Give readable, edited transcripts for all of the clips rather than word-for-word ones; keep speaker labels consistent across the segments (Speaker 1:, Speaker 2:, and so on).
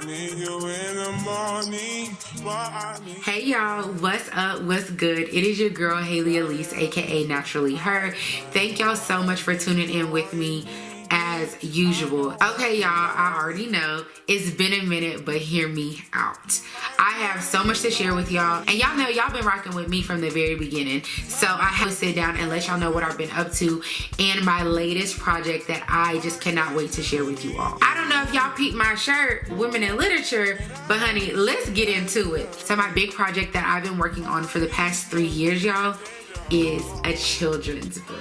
Speaker 1: Hey y'all, what's up? What's good? It is your girl Haley Elise, aka Naturally Her. Thank y'all so much for tuning in with me as usual. Okay y'all, I already know it's been a minute, but hear me out. I have so much to share with y'all, and y'all know y'all been rocking with me from the very beginning, so I have to sit down and let y'all know what I've been up to and my latest project that I just cannot wait to share with you all. I don't know if y'all peeped my shirt, Women in Literature, but honey, let's get into it. So my big project that I've been working on for the past 3 years, y'all, is a children's book.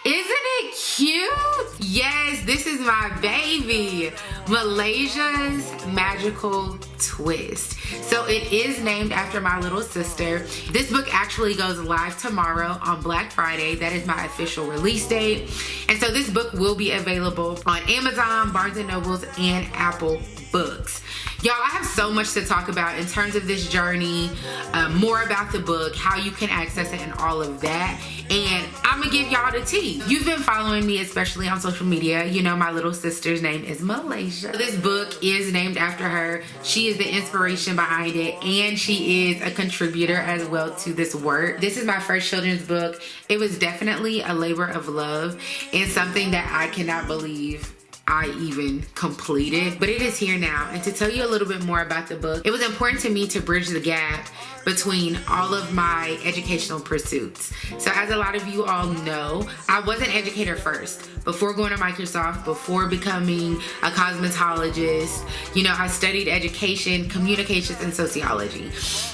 Speaker 1: Isn't it cute? Yes, this is my baby, Malaysia's Magical Twist. So it is named after my little sister. This book actually goes live tomorrow on Black Friday. That is my official release date. And so this book will be available on Amazon, Barnes & Nobles, and Apple Books. Y'all, I have so much to talk about in terms of this journey, more about the book, how you can access it, and all of that. And I'm gonna give y'all the tea. You've been following me, especially on social media. You know my little sister's name is Malashia. This book is named after her. She is the inspiration behind it, and she is a contributor as well to this work. This is my first children's book. It was definitely a labor of love and something that I cannot believe I even completed, but it is here now. And to tell you a little bit more about the book, it was important to me to bridge the gap between all of my educational pursuits. So as a lot of you all know, I was an educator first. Before going to Microsoft, before becoming a cosmetologist, you know, I studied education, communications, and sociology.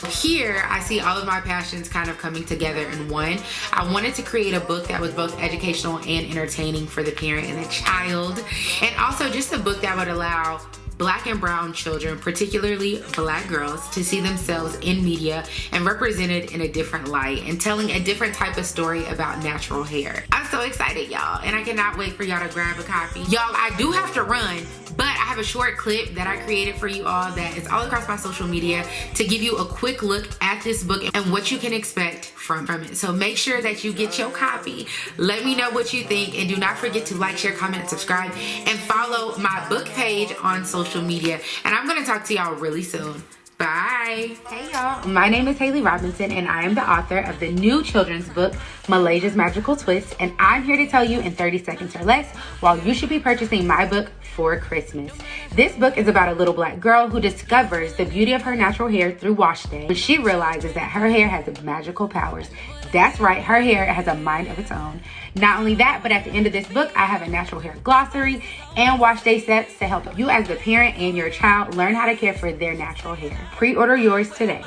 Speaker 1: Here, I see all of my passions kind of coming together in one. I wanted to create a book that was both educational and entertaining for the parent and the child, and also just a book that would allow Black and brown children, particularly Black girls, to see themselves in media and represented in a different light and telling a different type of story about natural hair. I'm so excited, y'all, and I cannot wait for y'all to grab a copy. Y'all, I do have to run, but I have a short clip that I created for you all that is all across my social media to give you a quick look at this book and what you can expect from it. So make sure that you get your copy. Let me know what you think, and do not forget to like, share, comment, and subscribe, and follow my book page on social media. And I'm gonna talk to y'all really soon. Bye. Hey y'all, my name is Haley Robinson, and I am the author of the new children's book, Malaysia's Magical Twist, and I'm here to tell you in 30 seconds or less why you should be purchasing my book for Christmas. This book is about a little Black girl who discovers the beauty of her natural hair through wash day when she realizes that her hair has magical powers. That's right, her hair has a mind of its own. Not only that, but at the end of this book, I have a natural hair glossary and wash day steps to help you as the parent and your child learn how to care for their natural hair. Pre-order yours today.